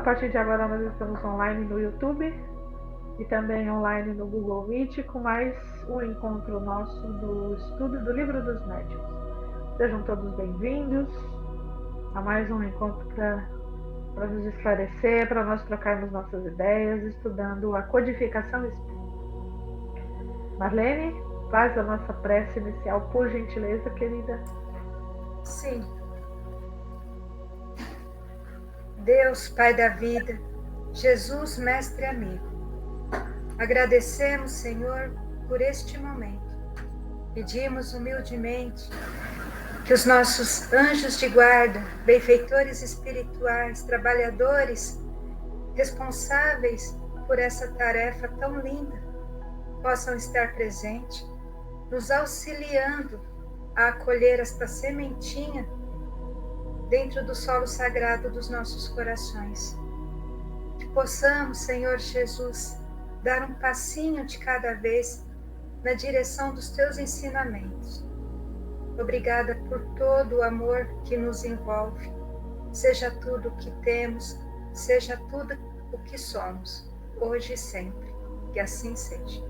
partir de agora nós estamos online no YouTube e também online no Google Meet com mais um encontro nosso do estudo do Livro dos Médiuns. Sejam todos bem-vindos a mais um encontro para nos esclarecer, para nós trocarmos nossas ideias, estudando a codificação espírita. Marlene, faz a nossa prece inicial, por gentileza, querida. Sim. Deus, Pai da vida, Jesus, Mestre amigo, agradecemos, Senhor, por este momento. Pedimos humildemente que os nossos anjos de guarda, benfeitores espirituais, trabalhadores, responsáveis por essa tarefa tão linda, possam estar presentes, nos auxiliando a acolher esta sementinha dentro do solo sagrado dos nossos corações. Que possamos, Senhor Jesus, dar um passinho de cada vez na direção dos teus ensinamentos. Obrigada por todo o amor que nos envolve, seja tudo o que temos, seja tudo o que somos, hoje e sempre. Que assim seja.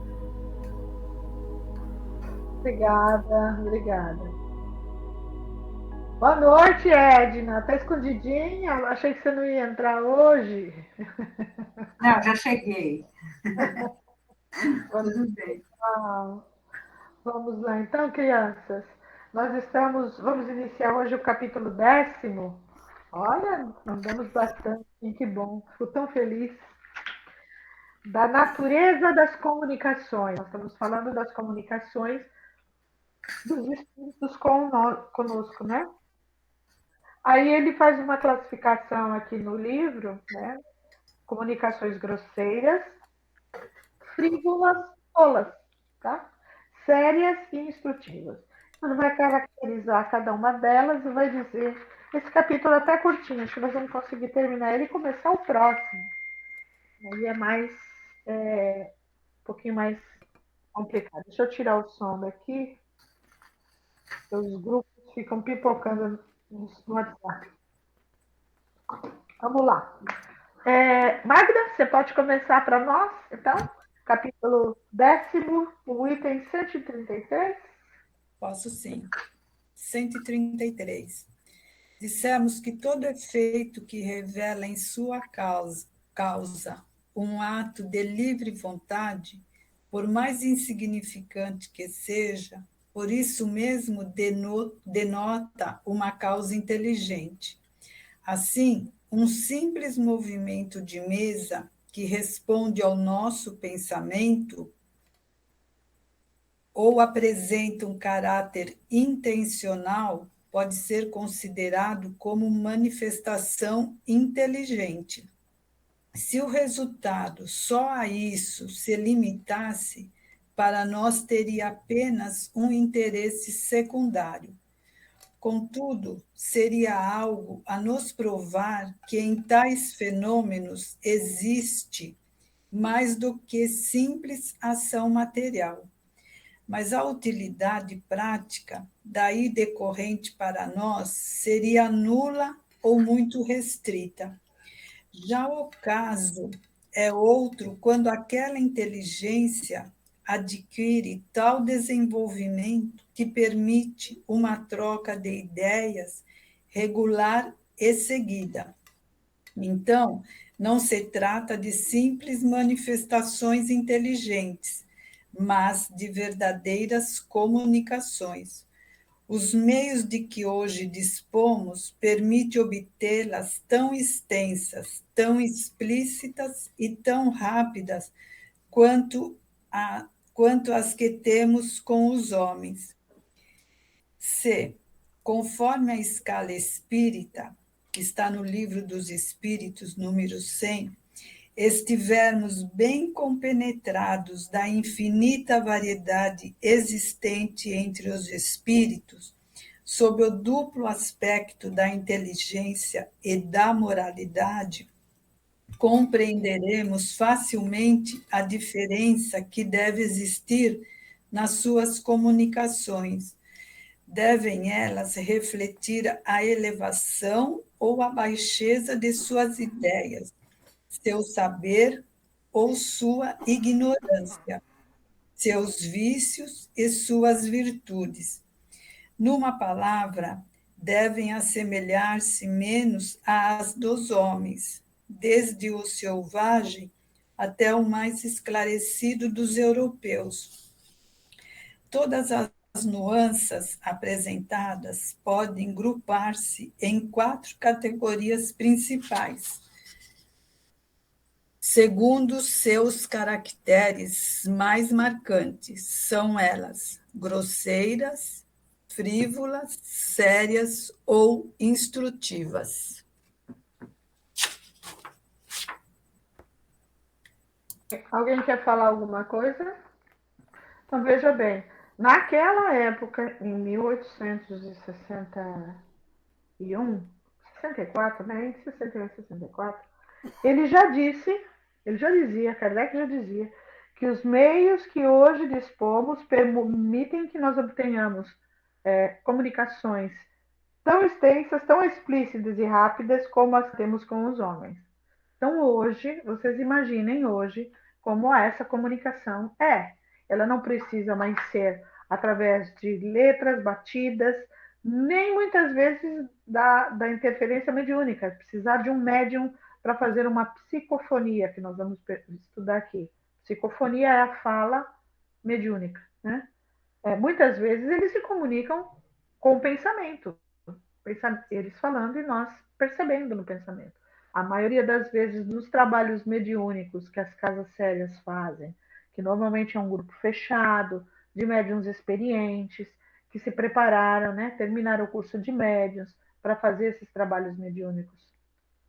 Obrigada. Boa noite, Edna. Tá escondidinha? Eu achei que você não ia entrar hoje. Não, já cheguei. Tudo bem. Vamos lá, então, crianças. Vamos iniciar hoje o capítulo 10º. Olha, andamos bastante, que bom. Fico tão feliz. Da natureza das comunicações. Nós estamos falando das comunicações dos espíritos conosco, né? Aí ele faz uma classificação aqui no livro, né? Comunicações grosseiras, frívolas, tolas, tá? Sérias e instrutivas. Ele vai caracterizar cada uma delas e vai dizer. Esse capítulo é até curtinho, acho que nós vamos conseguir terminar ele e começar o próximo. Aí é um pouquinho mais complicado. Deixa eu tirar o som daqui. Os grupos ficam pipocando no WhatsApp. Vamos lá. Magda, você pode começar para nós, então? Capítulo 10º, o item 133. Posso sim. 133. Dissemos que todo efeito que revela em sua causa um ato de livre vontade, por mais insignificante que seja, por isso mesmo denota uma causa inteligente. Assim, um simples movimento de mesa que responde ao nosso pensamento ou apresenta um caráter intencional pode ser considerado como manifestação inteligente. Se o resultado só a isso se limitasse, para nós teria apenas um interesse secundário. Contudo, seria algo a nos provar que em tais fenômenos existe mais do que simples ação material. Mas a utilidade prática, daí decorrente para nós, seria nula ou muito restrita. Já o caso é outro quando aquela inteligência adquire tal desenvolvimento que permite uma troca de ideias regular e seguida. Então, não se trata de simples manifestações inteligentes, mas de verdadeiras comunicações. Os meios de que hoje dispomos permitem obtê-las tão extensas, tão explícitas e tão rápidas quanto as que temos com os homens. Se, conforme a escala espírita, que está no Livro dos Espíritos, número 100, estivermos bem compenetrados da infinita variedade existente entre os espíritos, sob o duplo aspecto da inteligência e da moralidade, compreenderemos facilmente a diferença que deve existir nas suas comunicações. Devem elas refletir a elevação ou a baixeza de suas ideias, seu saber ou sua ignorância, seus vícios e suas virtudes. Numa palavra, devem assemelhar-se menos às dos homens, desde o selvagem até o mais esclarecido dos europeus. Todas as nuances apresentadas podem grupar-se em 4 categorias principais, segundo seus caracteres mais marcantes. São elas grosseiras, frívolas, sérias ou instrutivas. Alguém quer falar alguma coisa? Então, veja bem, naquela época, em 1861, 64, né? Entre 61 e 64, ele já dizia, Kardec já dizia, que os meios que hoje dispomos permitem que nós obtenhamos comunicações tão extensas, tão explícitas e rápidas como as temos com os homens. Então, hoje, vocês imaginem hoje como essa comunicação é. Ela não precisa mais ser através de letras batidas, nem muitas vezes da interferência mediúnica, precisar de um médium para fazer uma psicofonia, que nós vamos estudar aqui. Psicofonia é a fala mediúnica, né? Muitas vezes eles se comunicam com o pensamento, eles falando e nós percebendo no pensamento. A maioria das vezes, nos trabalhos mediúnicos que as casas sérias fazem, que normalmente é um grupo fechado, de médiuns experientes, que se prepararam, né, terminaram o curso de médiuns para fazer esses trabalhos mediúnicos.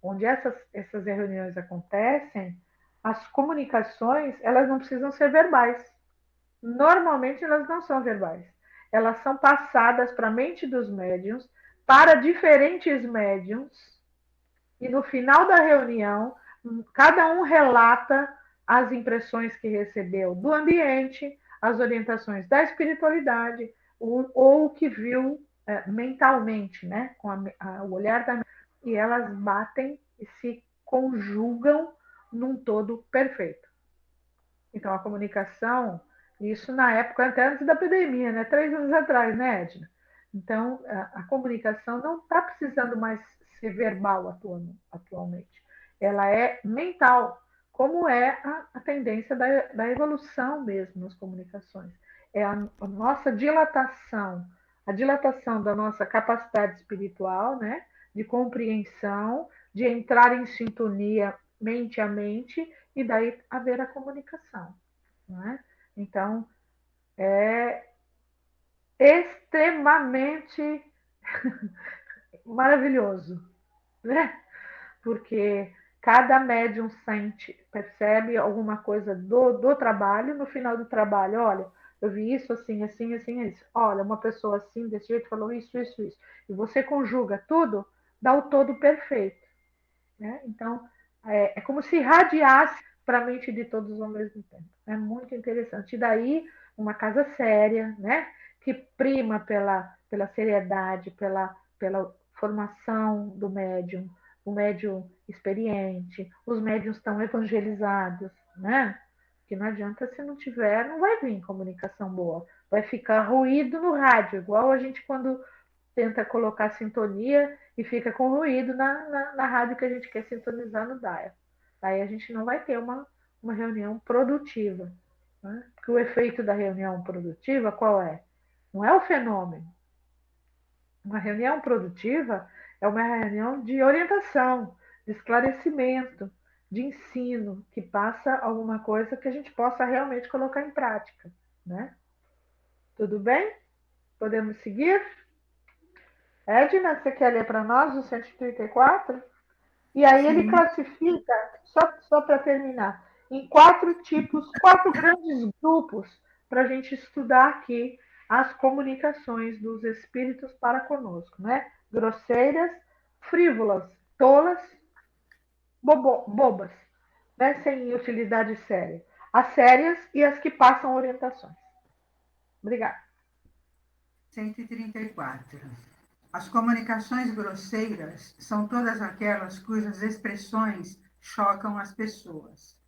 Onde essas reuniões acontecem, as comunicações, elas não precisam ser verbais. Normalmente, elas não são verbais. Elas são passadas para a mente dos médiuns, para diferentes médiuns, e no final da reunião, cada um relata as impressões que recebeu do ambiente, as orientações da espiritualidade, ou o que viu mentalmente, né, com o olhar da mente. E elas batem e se conjugam num todo perfeito. Então, a comunicação, isso na época, até antes da pandemia, né, 3 anos atrás, né, Edna? Então, a comunicação não está precisando mais ser verbal atualmente. Ela é mental, como é a tendência da evolução mesmo nas comunicações. É a nossa dilatação, a dilatação da nossa capacidade espiritual, né, de compreensão, de entrar em sintonia mente a mente, e daí haver a comunicação. Não é? Então, é extremamente maravilhoso, né? Porque cada médium sente, percebe alguma coisa do trabalho, no final do trabalho, olha, eu vi isso assim, assim, assim, isso. Olha, uma pessoa assim, desse jeito, falou isso, isso, isso. E você conjuga tudo, dá o todo perfeito. Né? Então, é como se irradiasse para a mente de todos ao mesmo tempo. É muito interessante. E daí, uma casa séria, né? Que prima pela seriedade, pela formação do médium, o médium experiente, os médiums estão evangelizados, né? Que não adianta se não tiver, não vai vir comunicação boa. Vai ficar ruído no rádio, igual a gente quando tenta colocar sintonia e fica com ruído na rádio que a gente quer sintonizar no dial. Aí a gente não vai ter uma reunião produtiva. Né? Porque o efeito da reunião produtiva qual é? Não é o fenômeno. Uma reunião produtiva é uma reunião de orientação, de esclarecimento, de ensino, que passa alguma coisa que a gente possa realmente colocar em prática. Né? Tudo bem? Podemos seguir? Edna, você quer ler para nós o 134? E aí ele classifica, só para terminar, em 4 tipos, 4 grandes grupos para a gente estudar aqui as comunicações dos espíritos para conosco, né? Grosseiras, frívolas, tolas, bobas, né? Sem utilidade séria. As sérias e as que passam orientações. Obrigada. 134. As comunicações grosseiras são todas aquelas cujas expressões chocam as pessoas.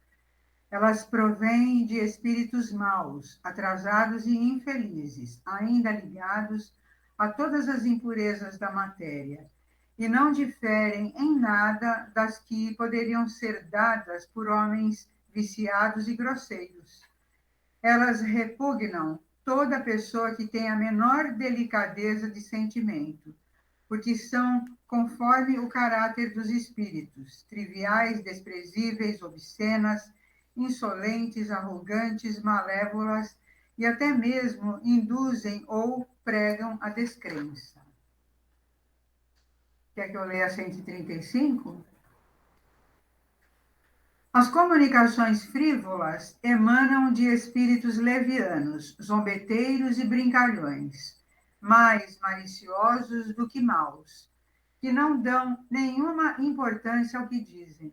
Elas provêm de espíritos maus, atrasados e infelizes, ainda ligados a todas as impurezas da matéria, e não diferem em nada das que poderiam ser dadas por homens viciados e grosseiros. Elas repugnam toda pessoa que tem a menor delicadeza de sentimento, porque são conforme o caráter dos espíritos, triviais, desprezíveis, obscenas, insolentes, arrogantes, malévolas e até mesmo induzem ou pregam a descrença. Quer que eu leia 135? As comunicações frívolas emanam de espíritos levianos, zombeteiros e brincalhões, mais maliciosos do que maus, que não dão nenhuma importância ao que dizem.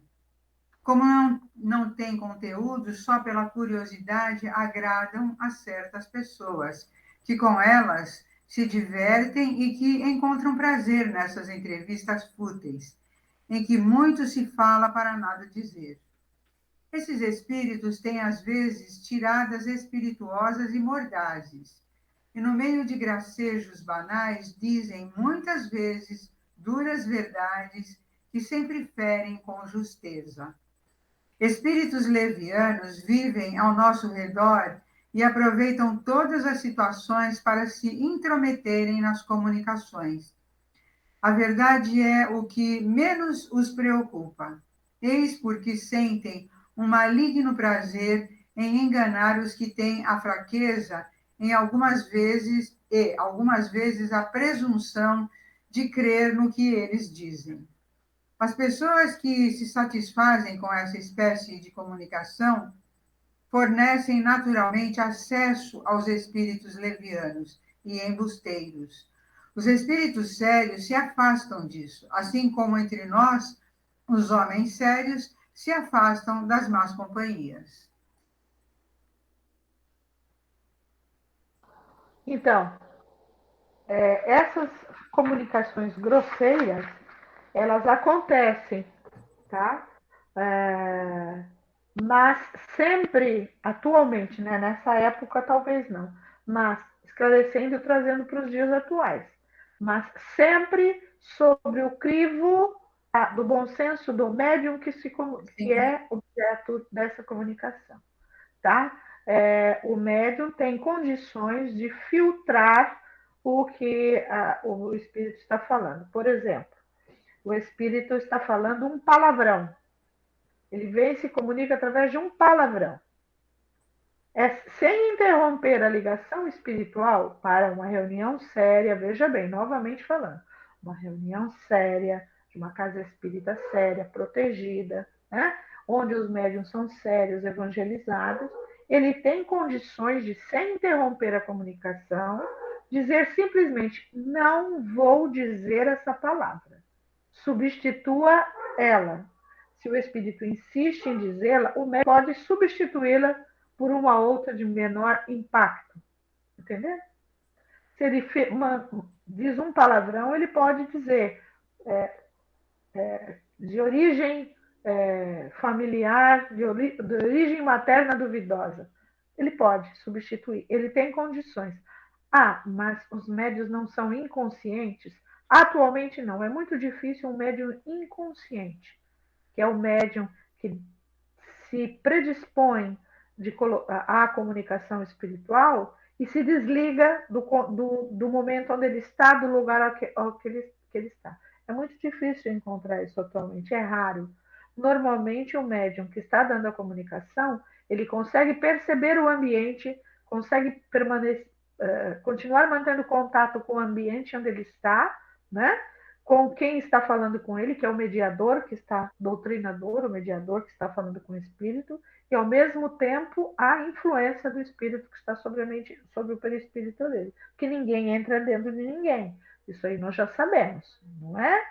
Como não têm conteúdo, só pela curiosidade agradam a certas pessoas, que com elas se divertem e que encontram prazer nessas entrevistas fúteis, em que muito se fala para nada dizer. Esses espíritos têm, às vezes, tiradas espirituosas e mordazes, e no meio de gracejos banais dizem, muitas vezes, duras verdades que sempre ferem com justeza. Espíritos levianos vivem ao nosso redor e aproveitam todas as situações para se intrometerem nas comunicações. A verdade é o que menos os preocupa. Eis porque sentem um maligno prazer em enganar os que têm a fraqueza em algumas vezes a presunção de crer no que eles dizem. As pessoas que se satisfazem com essa espécie de comunicação fornecem naturalmente acesso aos espíritos levianos e embusteiros. Os espíritos sérios se afastam disso, assim como entre nós, os homens sérios se afastam das más companhias. Então, essas comunicações grosseiras, elas acontecem, tá? Mas sempre, atualmente, né? Nessa época talvez não, mas esclarecendo e trazendo para os dias atuais. Mas sempre sobre o crivo do bom senso do médium que é objeto dessa comunicação, tá? O médium tem condições de filtrar o que o espírito está falando. Por exemplo, o espírito está falando um palavrão. Ele vem e se comunica através de um palavrão. Sem interromper a ligação espiritual para uma reunião séria, veja bem, novamente falando, uma reunião séria, de uma casa espírita séria, protegida, né? Onde os médiuns são sérios, evangelizados, ele tem condições de, sem interromper a comunicação, dizer simplesmente, não vou dizer essa palavra. Substitua ela. Se o espírito insiste em dizê-la, o médium pode substituí-la por uma outra de menor impacto. Entendeu? Se ele diz um palavrão, ele pode dizer de origem familiar, de origem materna duvidosa. Ele pode substituir, ele tem condições. Mas os médiuns não são inconscientes? Atualmente não, é muito difícil um médium inconsciente, que é o médium que se predispõe à comunicação espiritual e se desliga do momento onde ele está, do lugar ao que ele está. É muito difícil encontrar isso atualmente, é raro. Normalmente, o médium que está dando a comunicação, ele consegue perceber o ambiente, consegue continuar mantendo contato com o ambiente onde ele está, né? Com quem está falando com ele, que é o mediador, que está doutrinador, o mediador que está falando com o espírito, e ao mesmo tempo a influência do espírito que está sobre o perispírito dele. Que ninguém entra dentro de ninguém. Isso aí nós já sabemos, não é?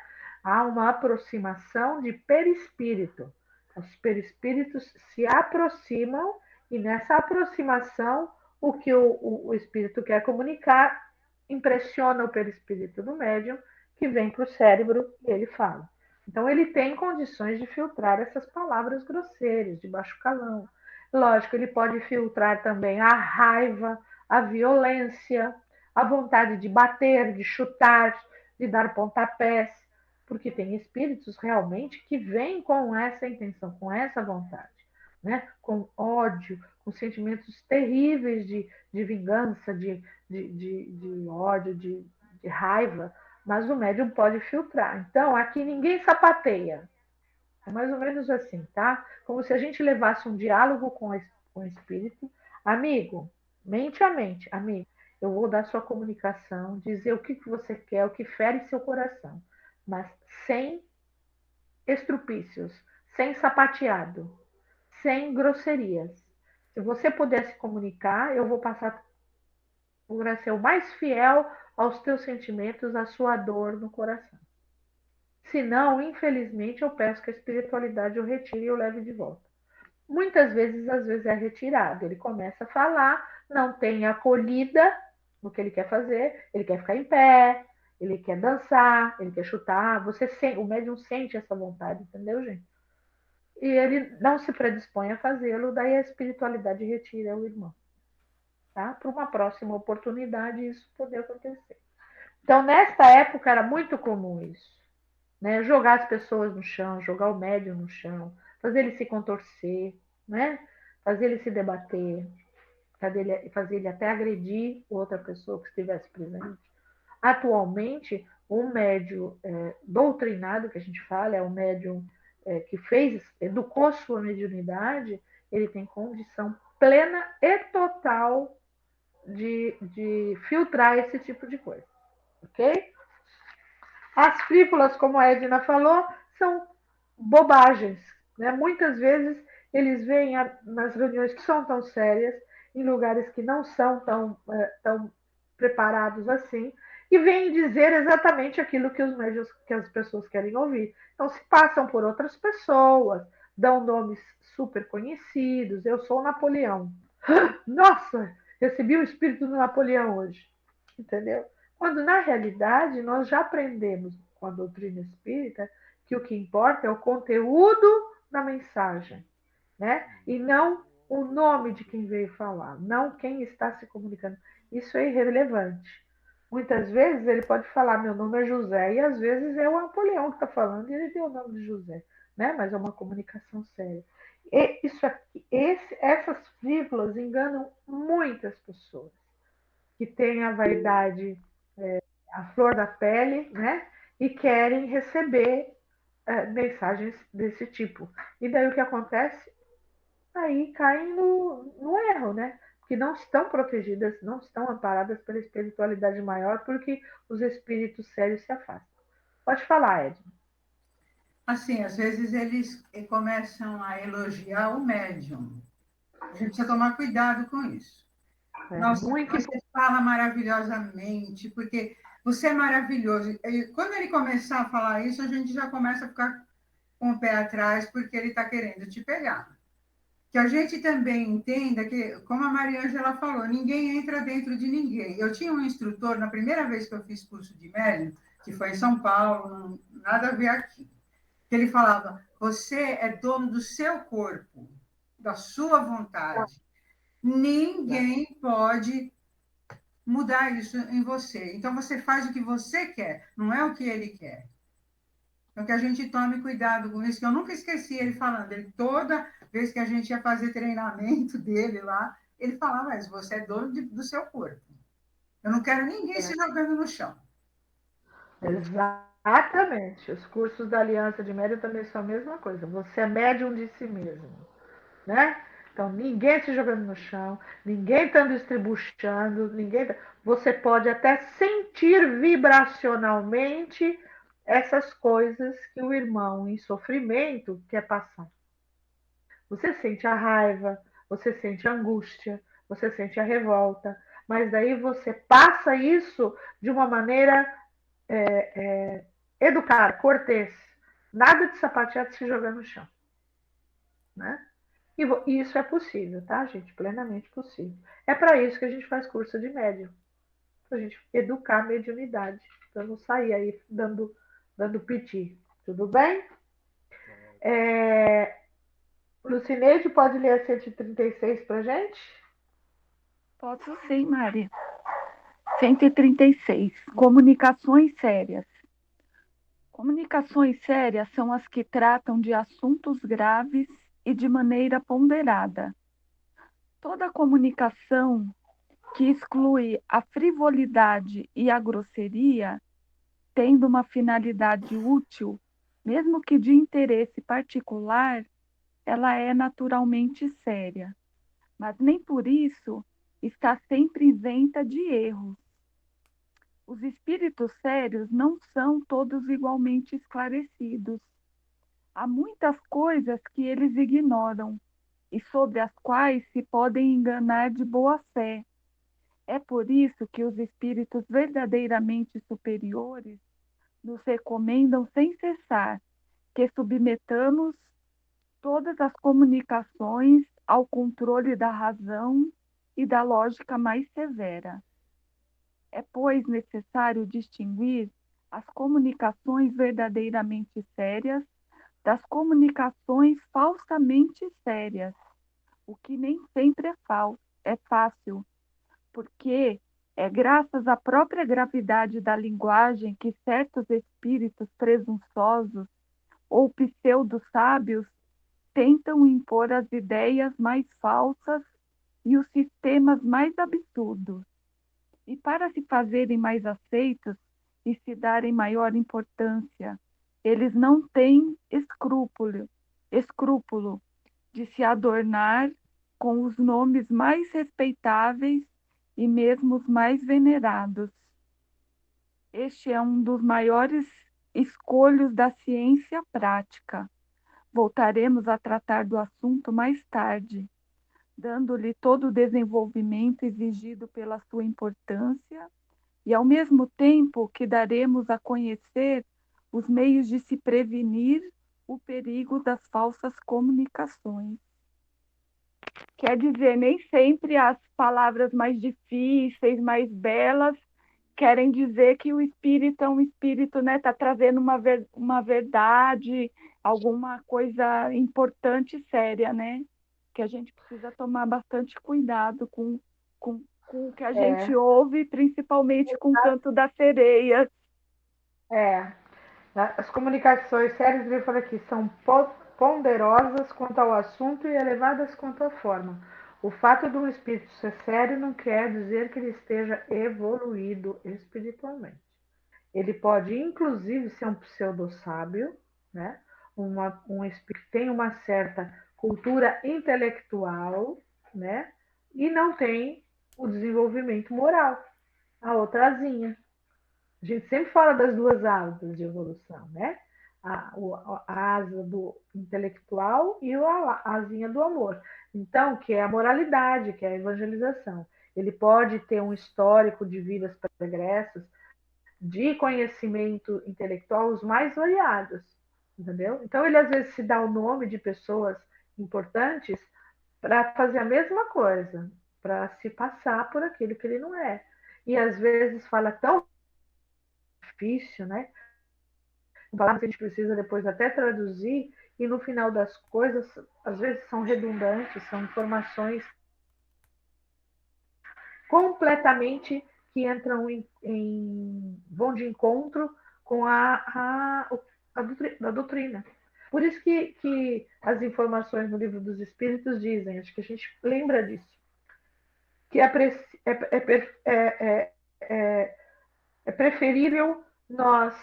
Há uma aproximação de perispírito. Os perispíritos se aproximam e nessa aproximação o que o espírito quer comunicar impressiona o perispírito do médium, que vem para o cérebro e ele fala. Então, ele tem condições de filtrar essas palavras grosseiras, de baixo calão. Lógico, ele pode filtrar também a raiva, a violência, a vontade de bater, de chutar, de dar pontapés, porque tem espíritos realmente que vêm com essa intenção, com essa vontade, né? Com ódio, com sentimentos terríveis de vingança, de ódio, de raiva, mas o médium pode filtrar. Então, aqui ninguém sapateia. É mais ou menos assim, tá? Como se a gente levasse um diálogo com o espírito. Amigo, mente a mente, amigo, eu vou dar sua comunicação, dizer o que você quer, o que fere seu coração, mas sem estrupícios, sem sapateado, sem grosserias. Se você puder se comunicar, eu vou passar por ser o mais fiel aos teus sentimentos, à sua dor no coração. Se não, infelizmente, eu peço que a espiritualidade o retire e o leve de volta. Muitas vezes, às vezes é retirado. Ele começa a falar, não tem acolhida no que ele quer fazer, ele quer ficar em pé, ele quer dançar, ele quer chutar. O médium sente essa vontade, entendeu, gente? E ele não se predispõe a fazê-lo, daí a espiritualidade retira o irmão. Tá? Para uma próxima oportunidade isso poder acontecer. Então, nesta época era muito comum isso. Né? Jogar as pessoas no chão, jogar o médium no chão, fazer ele se contorcer, né? Fazer ele se debater, fazer ele até agredir outra pessoa que estivesse presente. Atualmente, o médium doutrinado, que a gente fala, é o médium que educou sua mediunidade, ele tem condição plena e total de filtrar esse tipo de coisa, ok? As frívolas, como a Edna falou, são bobagens. Né? Muitas vezes eles vêm nas reuniões que são tão sérias, em lugares que não são tão preparados assim, e vêm dizer exatamente aquilo que os médios, que as pessoas querem ouvir. Então se passam por outras pessoas, dão nomes super conhecidos. Eu sou Napoleão. Nossa, recebi o espírito do Napoleão hoje. Entendeu? Quando, na realidade, nós já aprendemos com a doutrina espírita que o que importa é o conteúdo da mensagem, né? E não o nome de quem veio falar, não quem está se comunicando. Isso é irrelevante. Muitas vezes ele pode falar, meu nome é José, e às vezes é o Napoleão que está falando e ele deu o nome de José, né? Mas é uma comunicação séria. Essas frívolas enganam muitas pessoas que têm a vaidade a flor da pele, né? E querem receber mensagens desse tipo. E daí o que acontece? Aí caem no erro, né? Que não estão protegidas, não estão amparadas pela espiritualidade maior, porque os espíritos sérios se afastam. Pode falar, Edna. Assim, às vezes eles começam a elogiar o médium. A gente precisa tomar cuidado com isso. Nossa, Muito você fala maravilhosamente, porque você é maravilhoso. Quando ele começar a falar isso, a gente já começa a ficar com o pé atrás, porque ele está querendo te pegar. Que a gente também entenda que, como a Mariângela falou, ninguém entra dentro de ninguém. Eu tinha um instrutor, na primeira vez que eu fiz curso de médium, que foi em São Paulo, nada a ver aqui, que ele falava, você é dono do seu corpo, da sua vontade. Ninguém pode mudar isso em você. Então, você faz o que você quer, não é o que ele quer. Então, que a gente tome cuidado com isso, que eu nunca esqueci ele falando. Ele, toda vez que a gente ia fazer treinamento dele lá, ele falava, mas você é dono do seu corpo. Eu não quero ninguém se jogando no chão. Exatamente. Os cursos da Aliança de Médium também são a mesma coisa. Você é médium de si mesmo, né? Então, ninguém se jogando no chão, ninguém estando estribuchando, você pode até sentir vibracionalmente essas coisas que o irmão em sofrimento quer passar. Você sente a raiva, você sente a angústia, você sente a revolta, mas daí você passa isso de uma maneira educada, cortês. Nada de sapateado se jogar no chão, né? E isso é possível, tá, gente? Plenamente possível. É para isso que a gente faz curso de médium, para a gente educar a mediunidade, para não sair aí dando piti. Tudo bem? Lucineide, pode ler a 136 para a gente? Posso sim, Mari. 136. Comunicações sérias. Comunicações sérias são as que tratam de assuntos graves e de maneira ponderada. Toda comunicação que exclui a frivolidade e a grosseria, tendo uma finalidade útil, mesmo que de interesse particular, ela é naturalmente séria, mas nem por isso está sempre isenta de erros. Os espíritos sérios não são todos igualmente esclarecidos. Há muitas coisas que eles ignoram e sobre as quais se podem enganar de boa fé. É por isso que os espíritos verdadeiramente superiores nos recomendam sem cessar que submetamos todas as comunicações ao controle da razão e da lógica mais severa. É, pois, necessário distinguir as comunicações verdadeiramente sérias das comunicações falsamente sérias, o que nem sempre é fácil, porque é graças à própria gravidade da linguagem que certos espíritos presunçosos ou pseudo-sábios tentam impor as ideias mais falsas e os sistemas mais absurdos. E para se fazerem mais aceitos e se darem maior importância, eles não têm escrúpulo de se adornar com os nomes mais respeitáveis e mesmo os mais venerados. Este é um dos maiores escolhos da ciência prática. Voltaremos a tratar do assunto mais tarde, dando-lhe todo o desenvolvimento exigido pela sua importância e, ao mesmo tempo, que daremos a conhecer os meios de se prevenir o perigo das falsas comunicações. Quer dizer, nem sempre as palavras mais difíceis, mais belas, querem dizer que o espírito é um espírito, né, está trazendo uma verdade, alguma coisa importante e séria, né? Que a gente precisa tomar bastante cuidado com o que a gente ouve, principalmente com o canto das sereias. As comunicações sérias, ele fala aqui, são ponderosas quanto ao assunto e elevadas quanto à forma. O fato de um espírito ser sério não quer dizer que ele esteja evoluído espiritualmente. Ele pode, inclusive, ser um pseudo-sábio, né? Um espírito que tem uma certa cultura intelectual, né? E não tem o desenvolvimento moral, a outra asinha. A gente sempre fala das duas asas de evolução, né? A asa do intelectual e a asinha do amor. Então, que é a moralidade, que é a evangelização. Ele pode ter um histórico de vidas pregressas, de conhecimento intelectual os mais variados, entendeu? Então, ele às vezes se dá o nome de pessoas importantes para fazer a mesma coisa, para se passar por aquilo que ele não é. E às vezes fala tão difícil, né? Palavras que a gente precisa depois até traduzir, e no final das coisas, às vezes são redundantes, são informações completamente que entram vão de encontro com a doutrina. Por isso que as informações no Livro dos Espíritos dizem, acho que a gente lembra disso, que é preferível nós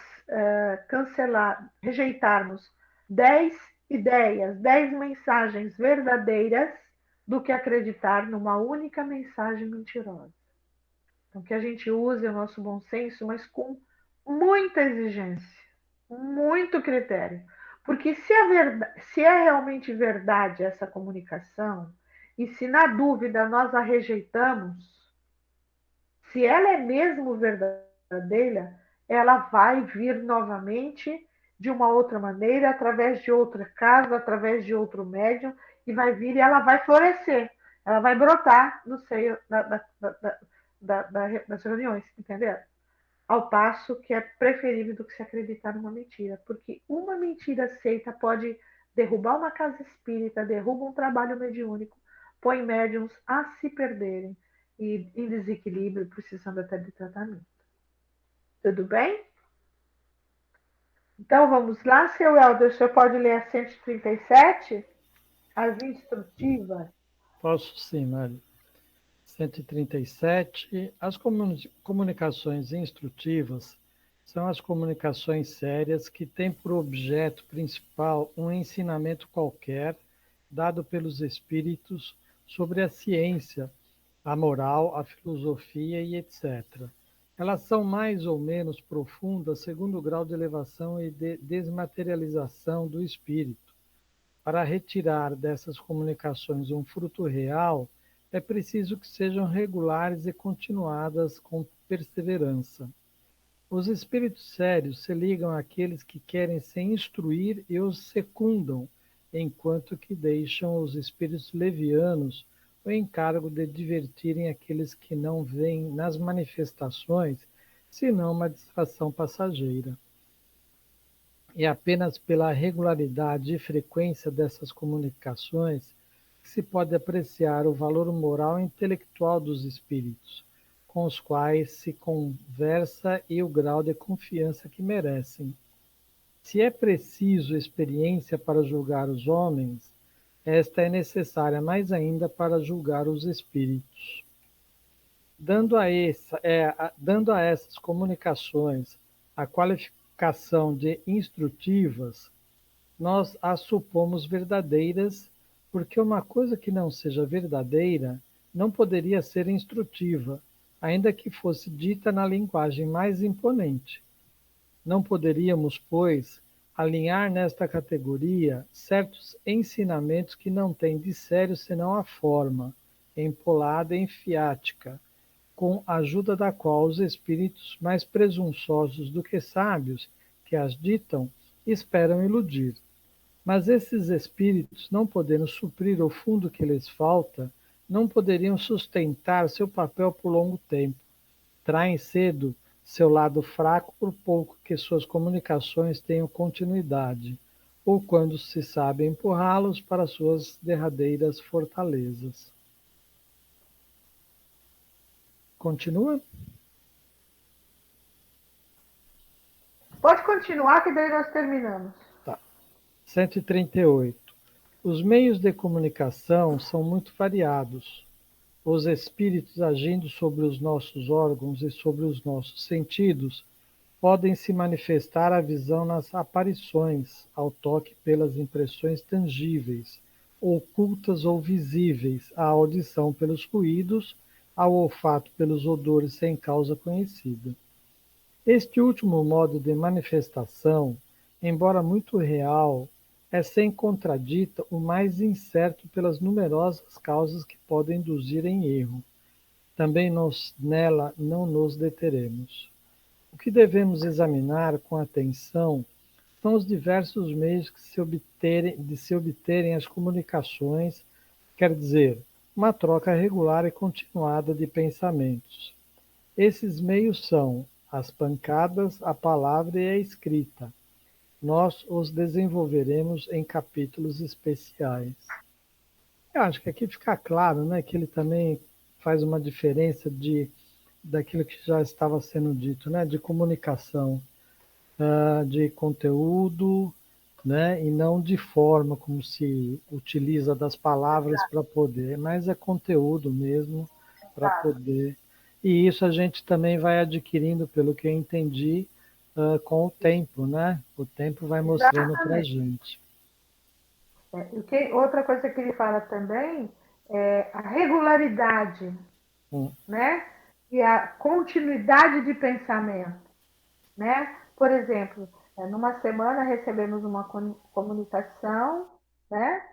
rejeitarmos 10 ideias, 10 mensagens verdadeiras, do que acreditar numa única mensagem mentirosa. Então, que a gente use o nosso bom senso, mas com muita exigência, muito critério. Porque se é realmente verdade essa comunicação, e se na dúvida nós a rejeitamos, se ela é mesmo verdadeira, ela vai vir novamente de uma outra maneira, através de outra casa, através de outro médium, e vai vir e ela vai florescer, ela vai brotar no seio das reuniões, entendeu? ao passo que é preferível do que se acreditar numa mentira, porque uma mentira aceita pode derrubar uma casa espírita, derruba um trabalho mediúnico, põe médiums a se perderem e em desequilíbrio, precisando até de tratamento. Tudo bem? Então vamos lá, seu Helder, o senhor pode ler a 137, as instrutivas? Posso sim, Mário. 137. As comunicações instrutivas são as comunicações sérias que têm por objeto principal um ensinamento qualquer dado pelos espíritos sobre a ciência, a moral, a filosofia e etc. Elas são mais ou menos profundas segundo o grau de elevação e de desmaterialização do espírito. Para retirar dessas comunicações um fruto real, é preciso que sejam regulares e continuadas com perseverança. Os espíritos sérios se ligam àqueles que querem se instruir e os secundam, enquanto que deixam os espíritos levianos o encargo de divertirem aqueles que não veem nas manifestações senão uma distração passageira. E apenas pela regularidade e frequência dessas comunicações que se pode apreciar o valor moral e intelectual dos espíritos, com os quais se conversa e o grau de confiança que merecem. Se é preciso experiência para julgar os homens, esta é necessária mais ainda para julgar os espíritos. Dando a essas comunicações a qualificação de instrutivas, nós as supomos verdadeiras, porque uma coisa que não seja verdadeira não poderia ser instrutiva, ainda que fosse dita na linguagem mais imponente. Não poderíamos, pois, alinhar nesta categoria certos ensinamentos que não têm de sério senão a forma, empolada e enfiática, com a ajuda da qual os espíritos mais presunçosos do que sábios, que as ditam, esperam iludir. Mas esses espíritos, não podendo suprir o fundo que lhes falta, não poderiam sustentar seu papel por longo tempo. Traem cedo seu lado fraco por pouco que suas comunicações tenham continuidade, ou quando se sabe empurrá-los para suas derradeiras fortalezas. Continua? Pode continuar, que daí nós terminamos. Tá. 138. Os meios de comunicação são muito variados. Os espíritos agindo sobre os nossos órgãos e sobre os nossos sentidos podem se manifestar à visão nas aparições, ao toque pelas impressões tangíveis, ocultas ou visíveis, à audição pelos ruídos, ao olfato pelos odores sem causa conhecida. Este último modo de manifestação, embora muito real, é sem contradita o mais incerto pelas numerosas causas que podem induzir em erro. Também nela não nos deteremos. O que devemos examinar com atenção são os diversos meios de se obterem as comunicações, quer dizer, uma troca regular e continuada de pensamentos. Esses meios são as pancadas, a palavra e a escrita. Nós os desenvolveremos em capítulos especiais. Eu acho que aqui fica claro, né, que ele também faz uma diferença daquilo que já estava sendo dito, né, de comunicação, de conteúdo, né, e não de forma, como se utiliza das palavras para poder, mas é conteúdo mesmo para poder. E isso a gente também vai adquirindo, pelo que eu entendi, com o tempo, né? O tempo vai mostrando para a gente. Outra coisa que ele fala também é a regularidade, né? E a continuidade de pensamento, né? Por exemplo, numa semana recebemos uma comunicação, né?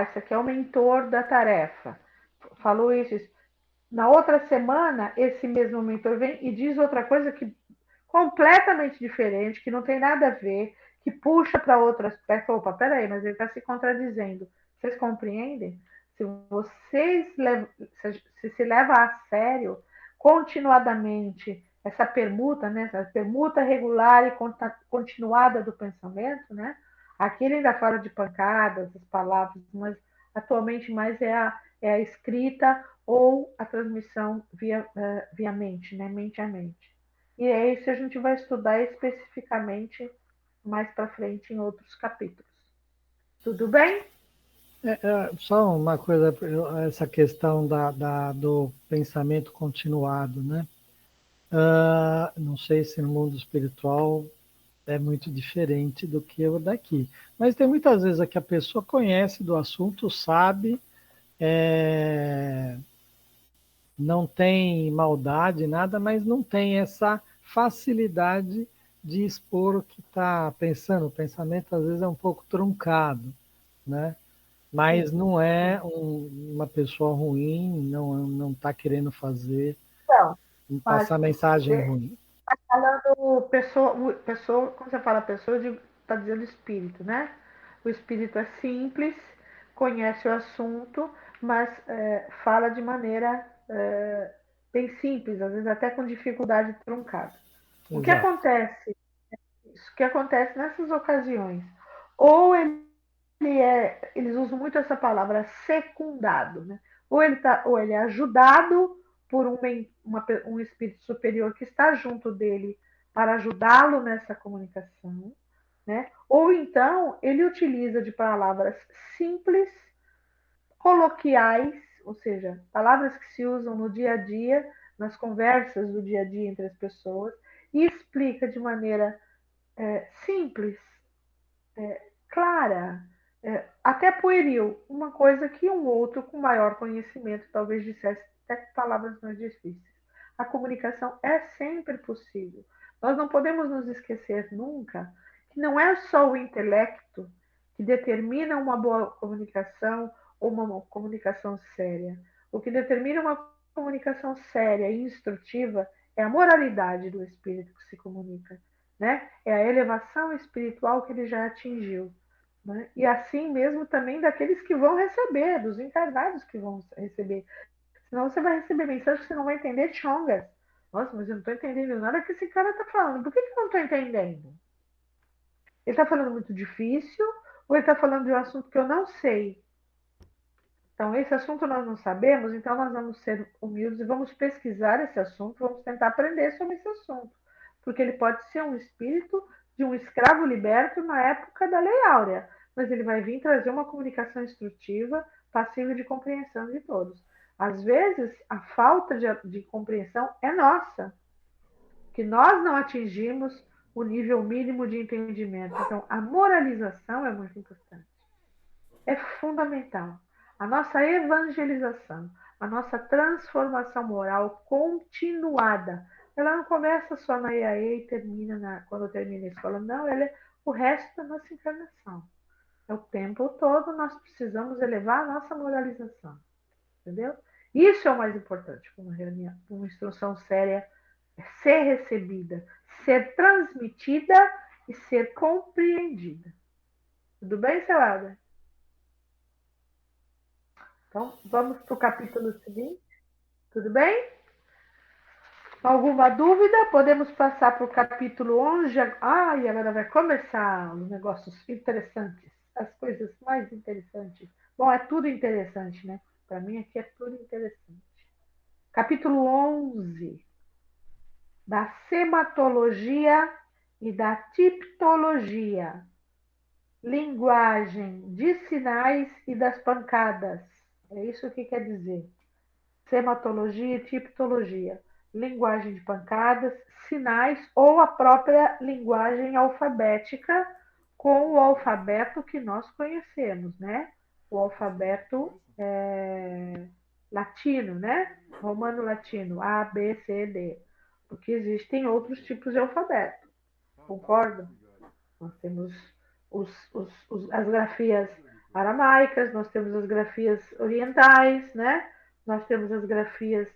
Esse aqui é o mentor da tarefa. Falou isso. Na outra semana, esse mesmo mentor vem e diz outra coisa que completamente diferente, que não tem nada a ver, que puxa para outras peças. Opa, peraí, mas ele está se contradizendo. Vocês compreendem? Se vocês se leva a sério, continuadamente, essa permuta, né? Essa permuta regular e continuada do pensamento, né? Aqui ele ainda fala de pancadas, as palavras, mas atualmente mais é a escrita ou a transmissão via mente, né? Mente a mente. E é isso que a gente vai estudar especificamente mais para frente em outros capítulos. Tudo bem? Só uma coisa, essa questão do pensamento continuado, né? Não sei se no mundo espiritual é muito diferente do que o daqui. Mas tem muitas vezes que a pessoa conhece do assunto, sabe, não tem maldade, nada, mas não tem essa facilidade de expor o que está pensando. O pensamento às vezes é um pouco truncado, né? Mas não é uma pessoa ruim, não está querendo fazer, Então, mas passar mensagem ruim. falando pessoa, quando você fala pessoa, está dizendo espírito, né? O espírito é simples, conhece o assunto, mas fala de maneira bem simples, às vezes até com dificuldade truncada. Exato. O que acontece nessas ocasiões? Ou eles usam muito essa palavra secundado, né? Ou ele é ajudado por um espírito superior que está junto dele para ajudá-lo nessa comunicação, né? Ou então ele utiliza de palavras simples, coloquiais, ou seja, palavras que se usam no dia a dia, nas conversas do dia a dia entre as pessoas, e explica de maneira simples, clara, até pueril, uma coisa que um outro com maior conhecimento talvez dissesse até palavras mais difíceis. A comunicação é sempre possível. Nós não podemos nos esquecer nunca que não é só o intelecto que determina uma boa comunicação ou uma comunicação séria. O que determina uma comunicação séria e instrutiva é a moralidade do espírito que se comunica, né? É a elevação espiritual que ele já atingiu. Né? E assim mesmo também daqueles que vão receber, dos encarnados que vão receber. Senão você vai receber mensagem que você não vai entender chongas. Nossa, mas eu não estou entendendo nada que esse cara está falando. Por que eu não estou entendendo? Ele está falando muito difícil ou ele está falando de um assunto que eu não sei? Então, esse assunto nós não sabemos, então nós vamos ser humildes e vamos pesquisar esse assunto, vamos tentar aprender sobre esse assunto. Porque ele pode ser um espírito de um escravo liberto na época da Lei Áurea, mas ele vai vir trazer uma comunicação instrutiva, passível de compreensão de todos. Às vezes, a falta de compreensão é nossa, que nós não atingimos o nível mínimo de entendimento. Então, a moralização é muito importante. É fundamental. A nossa evangelização, a nossa transformação moral continuada. Ela não começa só na EAE e termina quando termina a escola. Não, ela é o resto da nossa encarnação. É o tempo todo nós precisamos elevar a nossa moralização. Entendeu? Isso é o mais importante para uma reunião, para uma instrução séria, é ser recebida, ser transmitida e ser compreendida. Tudo bem, Celada? Então, vamos para o capítulo seguinte. Tudo bem? Alguma dúvida? Podemos passar para o capítulo 11. E agora vai começar os negócios interessantes, as coisas mais interessantes. Bom, é tudo interessante, né? Para mim aqui é tudo interessante. Capítulo 11, da sematologia e da tiptologia. Linguagem de sinais e das pancadas. É isso que quer dizer. Sematologia e tiptologia. Linguagem de pancadas, sinais ou a própria linguagem alfabética com o alfabeto que nós conhecemos, né? O alfabeto latino, né? Romano-latino, A, B, C, D. Porque existem outros tipos de alfabeto. Concordo? Nós temos as grafias aramaicas, nós temos as grafias orientais, né? Nós temos as grafias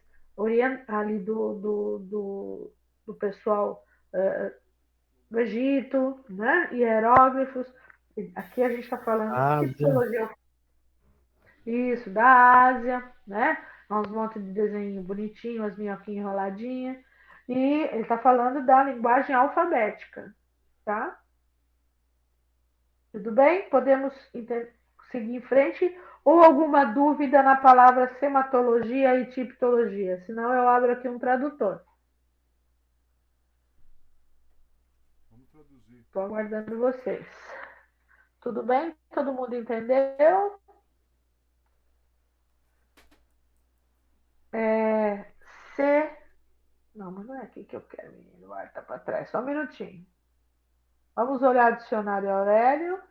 ali do pessoal do Egito, né? Hieróglifos. Aqui a gente está falando de Ásia. tipologia. Isso, da Ásia, né? Uns montes de desenho bonitinho, as minhoquinhas enroladinhas. E ele está falando da linguagem alfabética, tá? Tudo bem? Podemos seguir em frente? Ou alguma dúvida na palavra sematologia e tipologia? Senão eu abro aqui um tradutor. Vamos traduzir. Estou aguardando vocês. Tudo bem? Todo mundo entendeu? C. Não, mas não é aqui que eu quero, menino. Vai, tá para trás. Só um minutinho. Vamos olhar o dicionário Aurélio.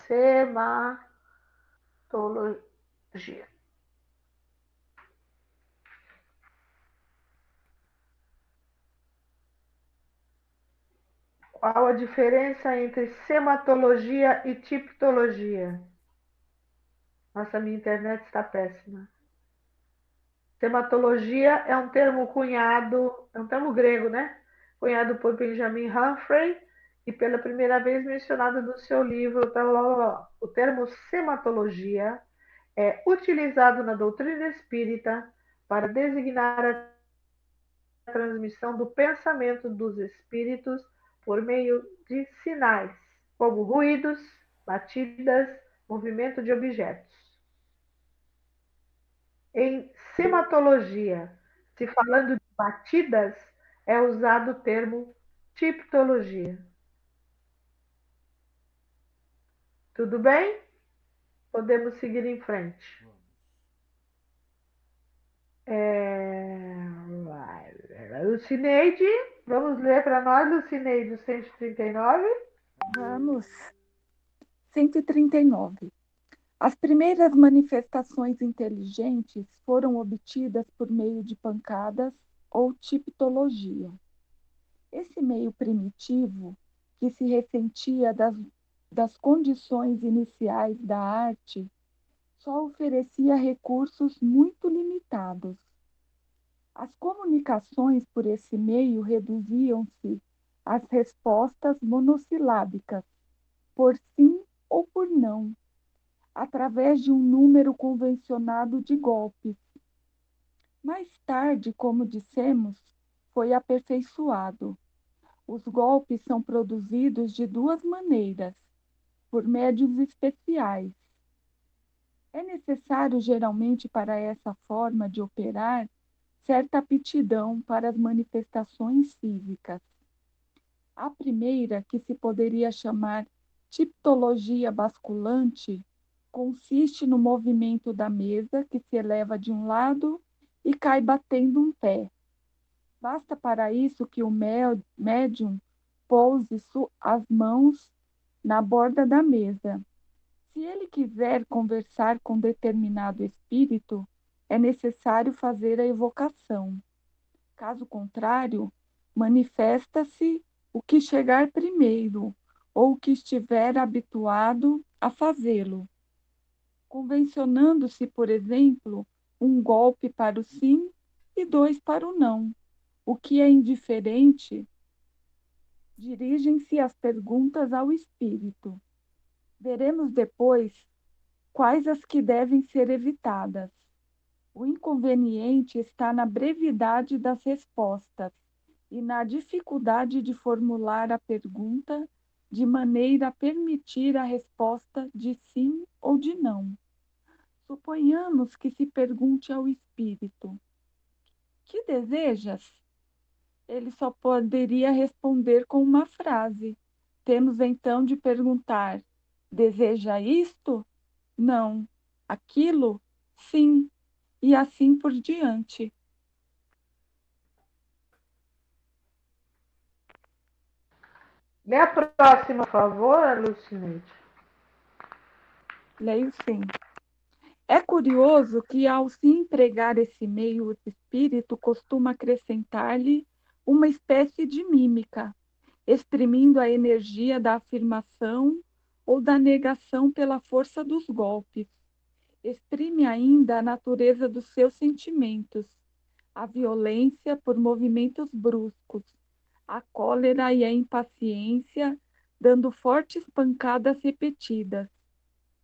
Sematologia. Qual a diferença entre sematologia e tipologia? Nossa, minha internet está péssima. Sematologia é um termo cunhado, é um termo grego, né? Cunhado por Benjamin Humphrey e pela primeira vez mencionado no seu livro. O termo sematologia é utilizado na doutrina espírita para designar a transmissão do pensamento dos espíritos por meio de sinais, como ruídos, batidas, movimento de objetos. Em sematologia, se falando de batidas, é usado o termo tipologia. Tudo bem? Podemos seguir em frente. Lucineide, vamos ler para nós, Lucineide, o 139? Vamos. 139. As primeiras manifestações inteligentes foram obtidas por meio de pancadas ou tipologia. Esse meio primitivo, que se ressentia das condições iniciais da arte, só oferecia recursos muito limitados. As comunicações por esse meio reduziam-se às respostas monossilábicas, por sim ou por não, através de um número convencionado de golpes. Mais tarde, como dissemos, foi aperfeiçoado. Os golpes são produzidos de duas maneiras, por médios especiais. É necessário, geralmente, para essa forma de operar, certa aptidão para as manifestações físicas. A primeira, que se poderia chamar tipologia basculante, consiste no movimento da mesa que se eleva de um lado e cai batendo um pé. Basta para isso que o médium pouse as mãos na borda da mesa. Se ele quiser conversar com determinado espírito, é necessário fazer a evocação. Caso contrário, manifesta-se o que chegar primeiro, ou o que estiver habituado a fazê-lo, convencionando-se, por exemplo, um golpe para o sim e dois para o não. O que é indiferente, dirigem-se as perguntas ao espírito. Veremos depois quais as que devem ser evitadas. O inconveniente está na brevidade das respostas e na dificuldade de formular a pergunta de maneira a permitir a resposta de sim ou de não. Suponhamos que se pergunte ao espírito: que desejas? Ele só poderia responder com uma frase. Temos então de perguntar: deseja isto? Não. Aquilo? Sim. E assim por diante. Lê a próxima, por favor, Lucineide. Leio sim. É curioso que, ao se empregar esse meio, o espírito costuma acrescentar-lhe uma espécie de mímica, exprimindo a energia da afirmação ou da negação pela força dos golpes. Exprime ainda a natureza dos seus sentimentos, a violência por movimentos bruscos, a cólera e a impaciência, dando fortes pancadas repetidas,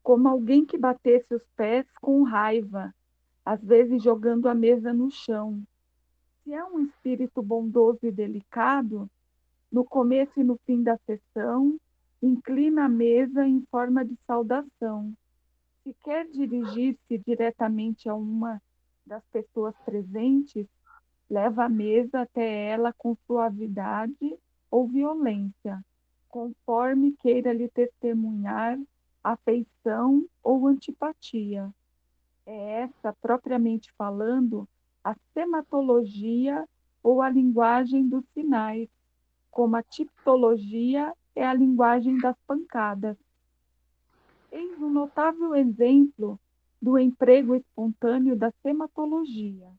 como alguém que batesse os pés com raiva, às vezes jogando a mesa no chão. Se é um espírito bondoso e delicado, no começo e no fim da sessão, inclina a mesa em forma de saudação. Se quer dirigir-se diretamente a uma das pessoas presentes, leva a mesa até ela com suavidade ou violência, conforme queira lhe testemunhar afeição ou antipatia. É essa, propriamente falando, a sematologia ou a linguagem dos sinais, como a tipologia é a linguagem das pancadas. Eis um notável exemplo do emprego espontâneo da sematologia.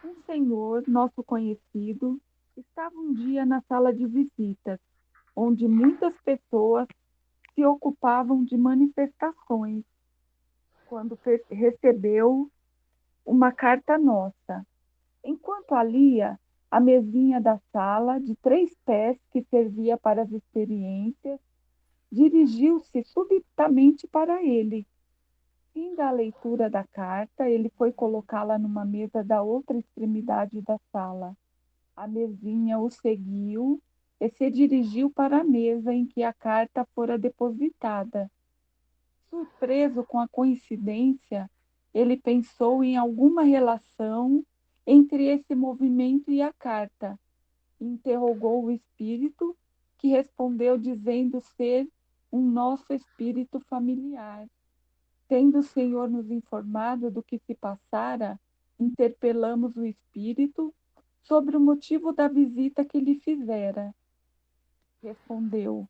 Um senhor, nosso conhecido, estava um dia na sala de visitas, onde muitas pessoas se ocupavam de manifestações, quando recebeu uma carta nossa. Enquanto a lia, a mesinha da sala, de 3 pés, que servia para as experiências, dirigiu-se subitamente para ele. Finda a leitura da carta, ele foi colocá-la numa mesa da outra extremidade da sala. A mesinha o seguiu e se dirigiu para a mesa em que a carta fora depositada. Surpreso com a coincidência, ele pensou em alguma relação entre esse movimento e a carta. Interrogou o espírito, que respondeu dizendo ser um nosso espírito familiar. Tendo o Senhor nos informado do que se passara, interpelamos o espírito sobre o motivo da visita que lhe fizera. Respondeu: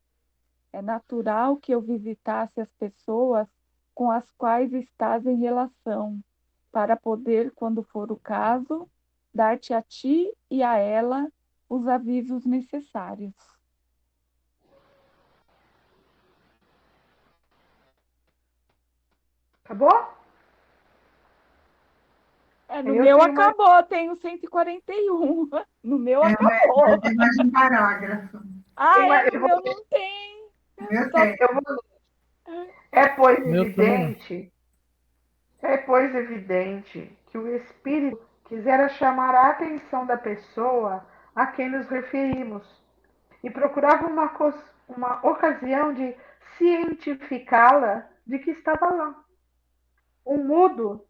é natural que eu visitasse as pessoas com as quais estás em relação, para poder, quando for o caso, dar-te a ti e a ela os avisos necessários. Acabou? No Eu meu tenho uma. acabou, tenho 141. No meu acabou. Tem mais um parágrafo. No meu não tem. Meu Só... tempo. Eu vou... É, pois, Meu também não. evidente que o espírito quisera chamar a atenção da pessoa a quem nos referimos e procurava uma ocasião de cientificá-la de que estava lá. Um mudo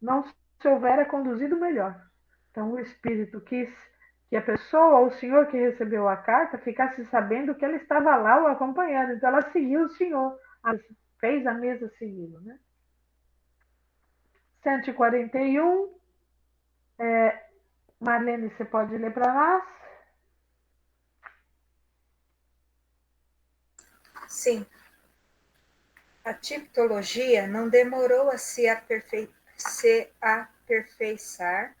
não se houvera conduzido melhor. Então, o espírito quis que a pessoa, ou o senhor que recebeu a carta, ficasse sabendo que ela estava lá o acompanhando. Então, ela seguiu o senhor, fez a mesa segui-lo, né? 141. Marlene, você pode ler para nós? Sim. A tipologia não demorou a se aperfeiçoar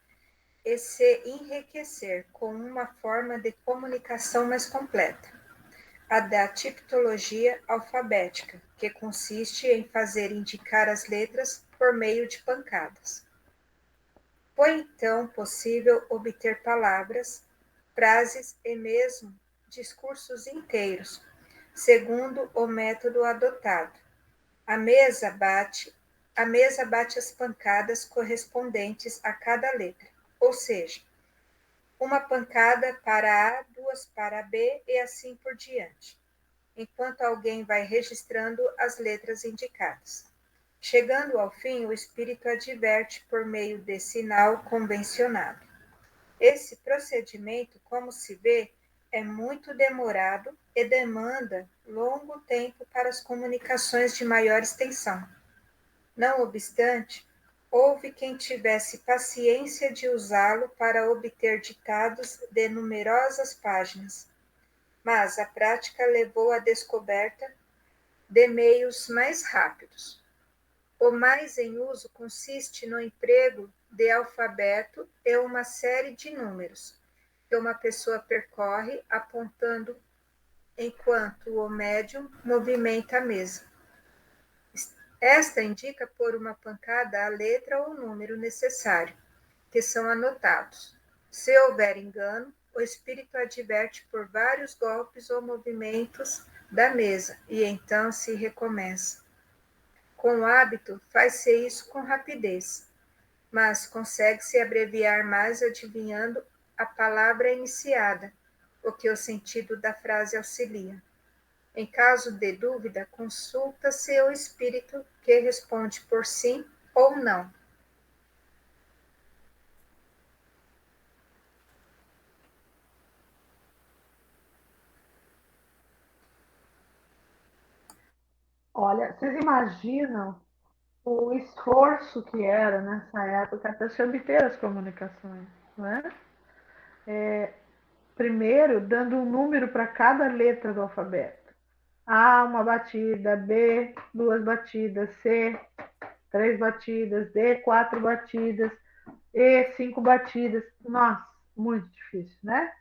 e se enriquecer com uma forma de comunicação mais completa, a da tipologia alfabética, que consiste em fazer indicar as letras por meio de pancadas. Foi então possível obter palavras, frases e mesmo discursos inteiros, segundo o método adotado. A mesa bate as pancadas correspondentes a cada letra, ou seja, uma pancada para A, 2 para B e assim por diante, enquanto alguém vai registrando as letras indicadas. Chegando ao fim, o espírito adverte por meio de sinal convencionado. Esse procedimento, como se vê, é muito demorado e demanda longo tempo para as comunicações de maior extensão. Não obstante, houve quem tivesse paciência de usá-lo para obter ditados de numerosas páginas, mas a prática levou à descoberta de meios mais rápidos. O mais em uso consiste no emprego de alfabeto e uma série de números, que uma pessoa percorre apontando enquanto o médium movimenta a mesa. Esta indica por uma pancada a letra ou o número necessário, que são anotados. Se houver engano, o espírito adverte por vários golpes ou movimentos da mesa, e então se recomeça. Com o hábito, faz-se isso com rapidez. mas consegue-se abreviar mais adivinhando a palavra iniciada, o que o sentido da frase auxilia. Em caso de dúvida, consulta-se o espírito que responde por sim ou não. Olha, vocês imaginam o esforço que era nessa época para se obter as comunicações, né? Primeiro, dando um número para cada letra do alfabeto. A, uma batida, B, duas batidas, C, três batidas, D, quatro batidas, E, cinco batidas. Nossa, muito difícil, né?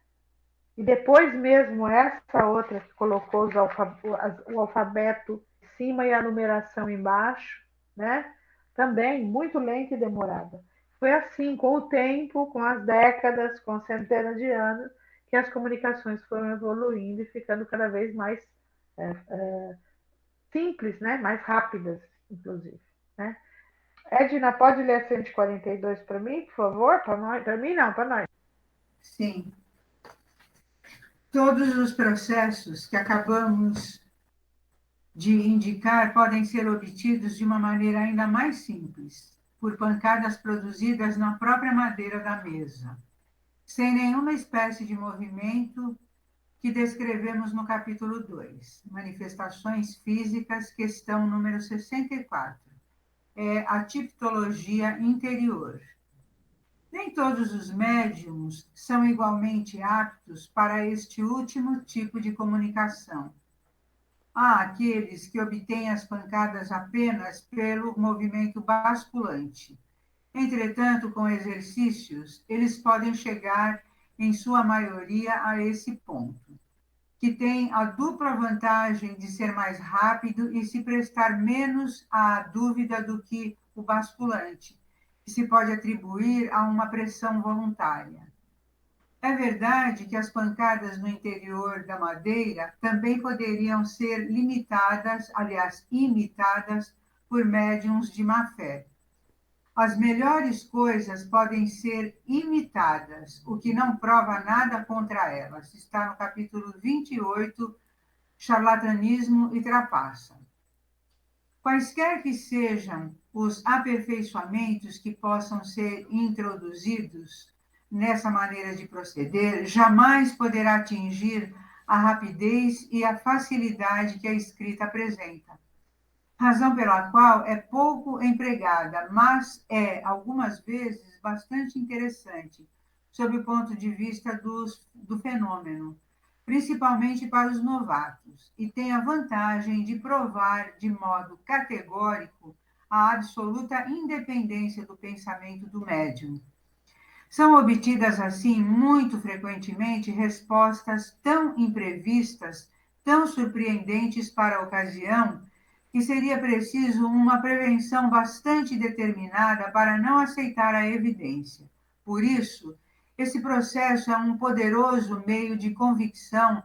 E depois mesmo essa outra que colocou o alfabeto em cima e a numeração embaixo, né? Também muito lenta e demorada. Foi assim, com o tempo, com as décadas, com centenas de anos, que as comunicações foram evoluindo e ficando cada vez mais simples, né? Mais rápidas, inclusive. Né? Edna, pode ler a 142 para mim, por favor? Para mim, não, para nós. Sim. Todos os processos que acabamos de indicar podem ser obtidos de uma maneira ainda mais simples, por pancadas produzidas na própria madeira da mesa, sem nenhuma espécie de movimento que descrevemos no capítulo 2, Manifestações Físicas, questão número 64. É a tipologia interior. Nem todos os médiums são igualmente aptos para este último tipo de comunicação. Há aqueles que obtêm as pancadas apenas pelo movimento basculante. Entretanto, com exercícios, eles podem chegar, em sua maioria, a esse ponto, que tem a dupla vantagem de ser mais rápido e se prestar menos à dúvida do que o basculante, que se pode atribuir a uma pressão voluntária. É verdade que as pancadas no interior da madeira também poderiam ser limitadas, aliás, imitadas por médiums de má fé. As melhores coisas podem ser imitadas, o que não prova nada contra elas. Está no capítulo 28, Charlatanismo e Trapaça. Quaisquer que sejam os aperfeiçoamentos que possam ser introduzidos nessa maneira de proceder, jamais poderá atingir a rapidez e a facilidade que a escrita apresenta. Razão pela qual é pouco empregada, mas é, algumas vezes, bastante interessante, sob o ponto de vista do fenômeno, principalmente para os novatos, e tem a vantagem de provar de modo categórico a absoluta independência do pensamento do médium. São obtidas, assim, muito frequentemente, respostas tão imprevistas, tão surpreendentes para a ocasião, que seria preciso uma prevenção bastante determinada para não aceitar a evidência. Por isso, esse processo é um poderoso meio de convicção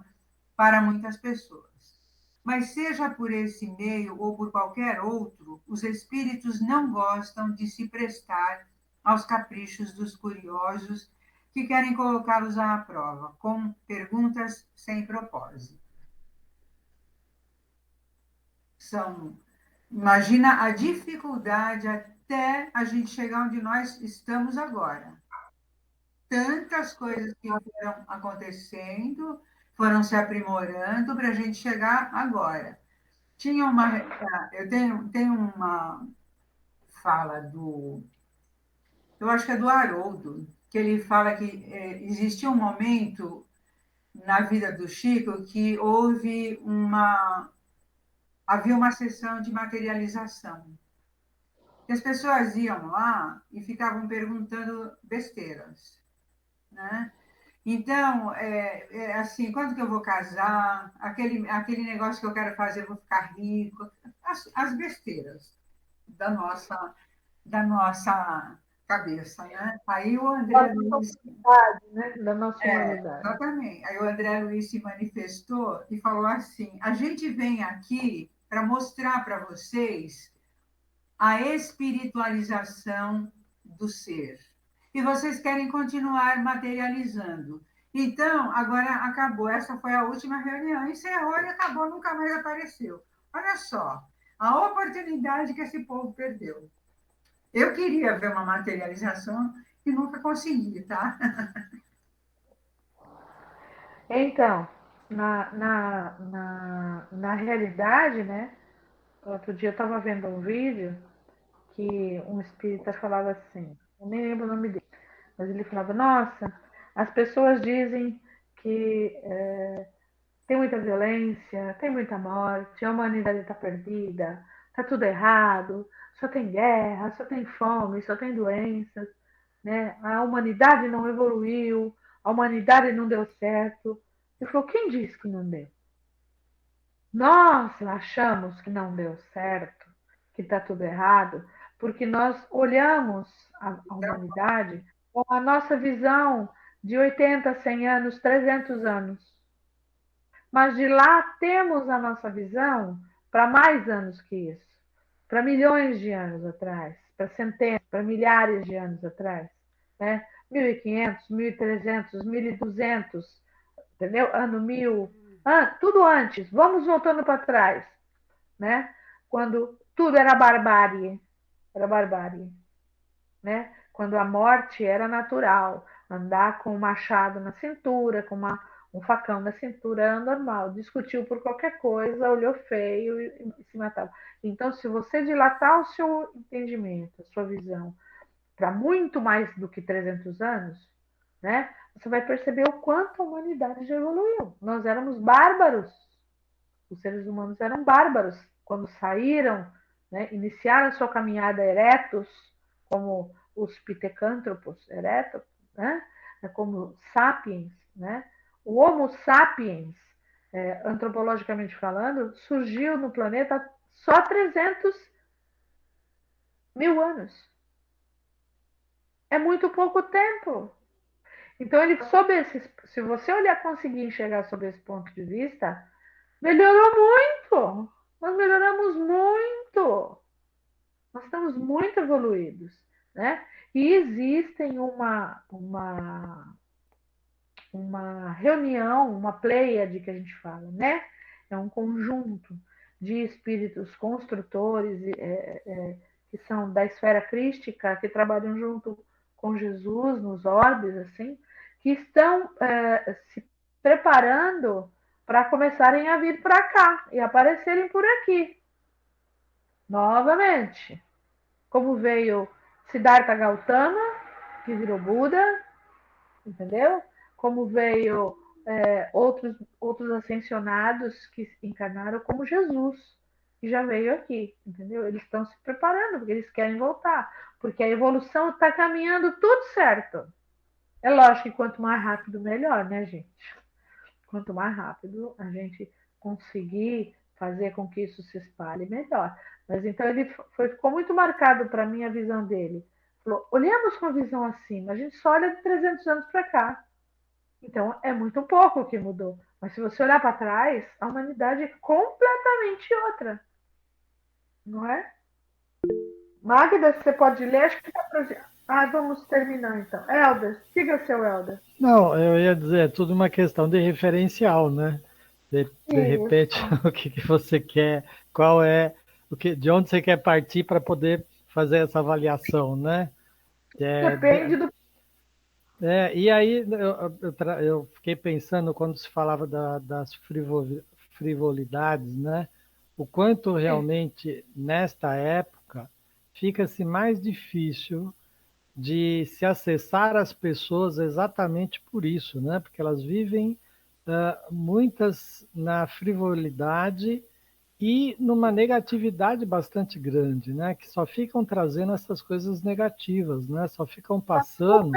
para muitas pessoas. Mas seja por esse meio ou por qualquer outro, os espíritos não gostam de se prestar aos caprichos dos curiosos que querem colocá-los à prova, com perguntas sem propósito. Imagina a dificuldade até a gente chegar onde nós estamos agora. Tantas coisas que foram acontecendo, foram se aprimorando para a gente chegar agora. Eu tenho uma fala eu acho que é do Haroldo, que ele fala que existia um momento na vida do Chico que havia uma sessão de materialização. E as pessoas iam lá e ficavam perguntando besteiras, né? Então, assim, quando que eu vou casar? Aquele negócio que eu quero fazer, eu vou ficar rico. As besteiras da nossa cabeça, né? Aí o André Luiz... Né? Da nossa humanidade. Exatamente. Aí o André Luiz se manifestou e falou assim, a gente vem aqui para mostrar para vocês a espiritualização do ser. E vocês querem continuar materializando. Então, agora acabou. Essa foi a última reunião. Encerrou e acabou, nunca mais apareceu. Olha só, a oportunidade que esse povo perdeu. Eu queria ver uma materialização e nunca consegui, tá? Então, na realidade, né? Outro dia eu estava vendo um vídeo que um espírita falava assim, eu nem lembro o nome dele, mas ele falava, nossa, as pessoas dizem que tem muita violência, tem muita morte, a humanidade está perdida, está tudo errado, só tem guerra, só tem fome, só tem doenças, né? A humanidade não evoluiu, a humanidade não deu certo. Ele falou, quem disse que não deu? Nós achamos que não deu certo, que está tudo errado, porque nós olhamos a humanidade com a nossa visão de 80, 100 anos, 300 anos. Mas de lá temos a nossa visão para mais anos que isso, para milhões de anos atrás, para centenas, para milhares de anos atrás, né? 1500, 1300, 1200, entendeu? Ano 1000, tudo antes. Vamos voltando para trás, né? Quando tudo era barbárie, né? Quando a morte era natural, andar com um machado na cintura, com um facão na cintura era normal. Discutiu por qualquer coisa, olhou feio e se matava. Então, se você dilatar o seu entendimento, a sua visão, para muito mais do que 300 anos, né? Você vai perceber o quanto a humanidade já evoluiu. Nós éramos bárbaros. Os seres humanos eram bárbaros quando saíram, né, iniciaram a sua caminhada eretos, como os pitecântropos eretos, né, como sapiens, né? O Homo sapiens, antropologicamente falando, surgiu no planeta só 300 mil anos. É muito pouco tempo. Então, se você olhar, conseguir enxergar sob esse ponto de vista, melhorou muito. Nós melhoramos muito. Nós estamos muito evoluídos, né? E existem uma reunião, uma pleiade que a gente fala, né? É um conjunto de espíritos construtores que são da esfera crística, que trabalham junto com Jesus nos orbes, assim, que estão se preparando para começarem a vir para cá e aparecerem por aqui. Novamente, como veio Siddhartha Gautama, que virou Buda, entendeu? Como veio outros ascensionados que encarnaram como Jesus, que já veio aqui, entendeu? Eles estão se preparando, porque eles querem voltar, porque a evolução está caminhando tudo certo. É lógico que quanto mais rápido, melhor, né, gente? Quanto mais rápido a gente conseguir fazer com que isso se espalhe, melhor. Mas então ele ficou muito marcado para mim a visão dele. Falou, olhamos com a visão acima, a gente só olha de 300 anos para cá. Então é muito pouco o que mudou. Mas se você olhar para trás, a humanidade é completamente outra. Não é? Magda, você pode ler? Acho que está para. Vamos terminar então. Helder, siga seu Helder. Não, eu ia dizer, é tudo uma questão de referencial, né? De repente, o que você quer, qual é, de onde você quer partir para poder fazer essa avaliação, né? Depende do. E aí eu fiquei pensando quando se falava das frivolidades, né? O quanto realmente nesta época fica-se mais difícil de se acessar as pessoas exatamente por isso, né? Porque elas vivem muitas na frivolidade e numa negatividade bastante grande, né? Que só ficam trazendo essas coisas negativas, né? Só ficam passando.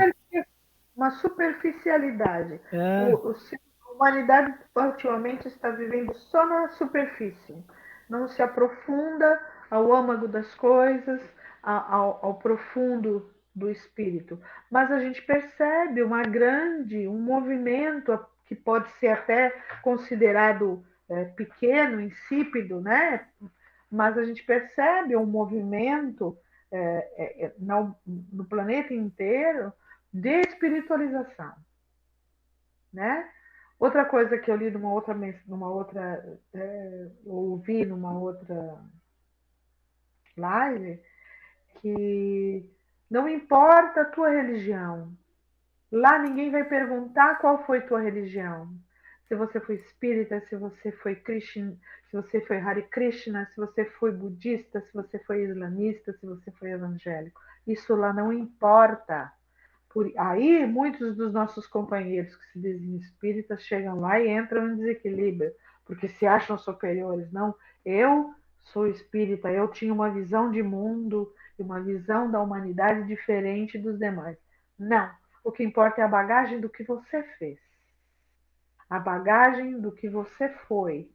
Uma superficialidade. A humanidade ultimamente está vivendo só na superfície. Não se aprofunda ao âmago das coisas, ao profundo do espírito. Mas a gente percebe um movimento que pode ser até considerado pequeno, insípido, né? Mas a gente percebe um movimento no planeta inteiro de espiritualização, né? Outra coisa que eu li ouvi numa outra live, que não importa a tua religião, lá ninguém vai perguntar qual foi tua religião. Se você foi espírita, se você foi Krishna, se você foi Hare Krishna, se você foi budista, se você foi islamista, se você foi evangélico. Isso lá não importa. Aí, muitos dos nossos companheiros que se dizem espíritas chegam lá e entram em desequilíbrio, porque se acham superiores. Não, eu sou espírita, eu tinha uma visão de mundo e uma visão da humanidade diferente dos demais. Não, o que importa é a bagagem do que você fez, a bagagem do que você foi,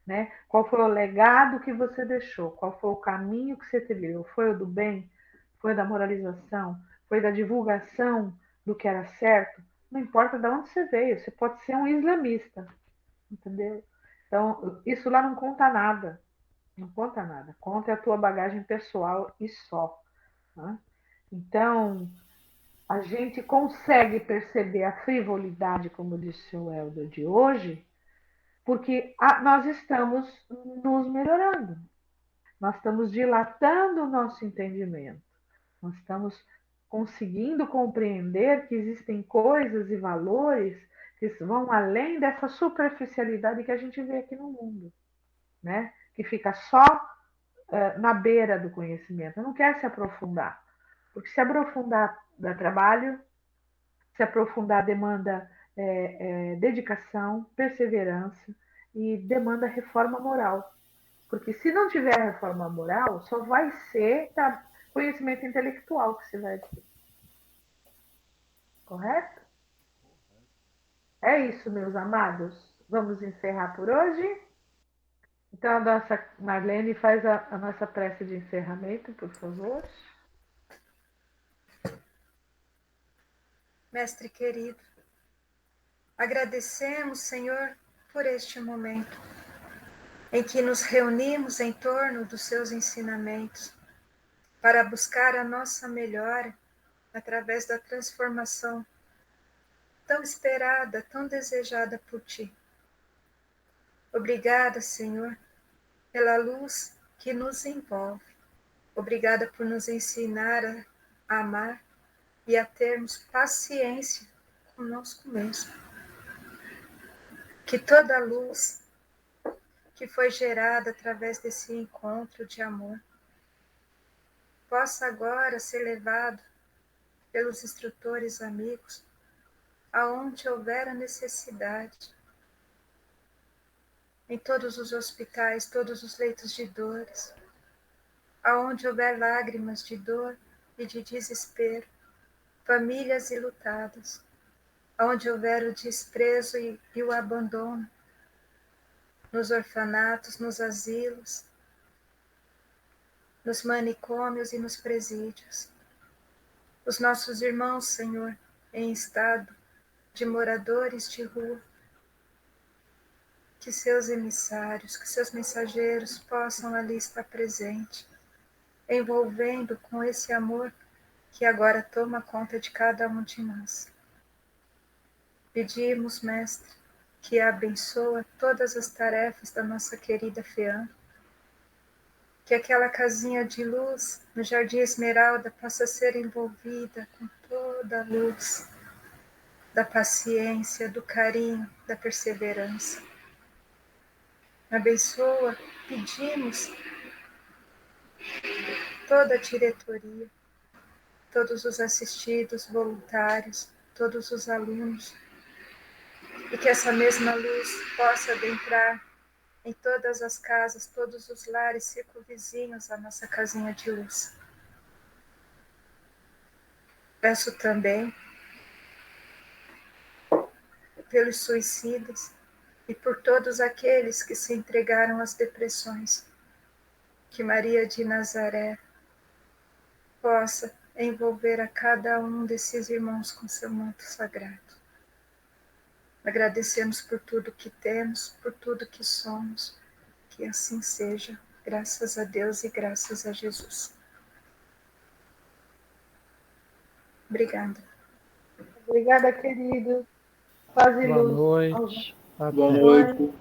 né? Qual foi o legado que você deixou? Qual foi o caminho que você trilhou? Foi o do bem? Foi da moralização? Foi da divulgação do que era certo? Não importa de onde você veio, você pode ser um islamista, entendeu? Então, isso lá não conta nada, não conta nada. Conta a tua bagagem pessoal e só, né? Então, a gente consegue perceber a frivolidade, como disse o Helder, de hoje, porque nós estamos nos melhorando, nós estamos dilatando o nosso entendimento, nós estamos conseguindo compreender que existem coisas e valores que vão além dessa superficialidade que a gente vê aqui no mundo, né? Que fica só na beira do conhecimento, não quer se aprofundar, porque se aprofundar dá trabalho, se aprofundar demanda dedicação, perseverança e demanda reforma moral. Porque se não tiver reforma moral, só vai ser conhecimento intelectual que se vai ter. Correto? É isso, meus amados. Vamos encerrar por hoje. Então, a nossa Marlene faz a nossa prece de encerramento, por favor. Mestre querido, agradecemos, Senhor, por este momento em que nos reunimos em torno dos seus ensinamentos para buscar a nossa melhora através da transformação tão esperada, tão desejada por Ti. Obrigada, Senhor, pela luz que nos envolve. Obrigada por nos ensinar a amar e a termos paciência conosco mesmo. Que toda a luz que foi gerada através desse encontro de amor possa agora ser levado pelos instrutores amigos aonde houver a necessidade, em todos os hospitais, todos os leitos de dores, aonde houver lágrimas de dor e de desespero, famílias ilutadas, aonde houver o desprezo e o abandono, nos orfanatos, nos asilos, nos manicômios e nos presídios. Os nossos irmãos, Senhor, em estado de moradores de rua, que seus emissários, que seus mensageiros possam ali estar presentes, envolvendo com esse amor que agora toma conta de cada um de nós. Pedimos, Mestre, que abençoa todas as tarefas da nossa querida FEAM, que aquela casinha de luz no Jardim Esmeralda possa ser envolvida com toda a luz da paciência, do carinho, da perseverança. Abençoa, pedimos toda a diretoria, todos os assistidos, voluntários, todos os alunos, e que essa mesma luz possa adentrar em todas as casas, todos os lares circunvizinhos à nossa casinha de luz. Peço também pelos suicidas e por todos aqueles que se entregaram às depressões, que Maria de Nazaré possa envolver a cada um desses irmãos com seu manto sagrado. Agradecemos por tudo que temos, por tudo que somos. Que assim seja, graças a Deus e graças a Jesus. Obrigada. Obrigada, querido. Paz e Boa luz. noite. Boa Até. noite.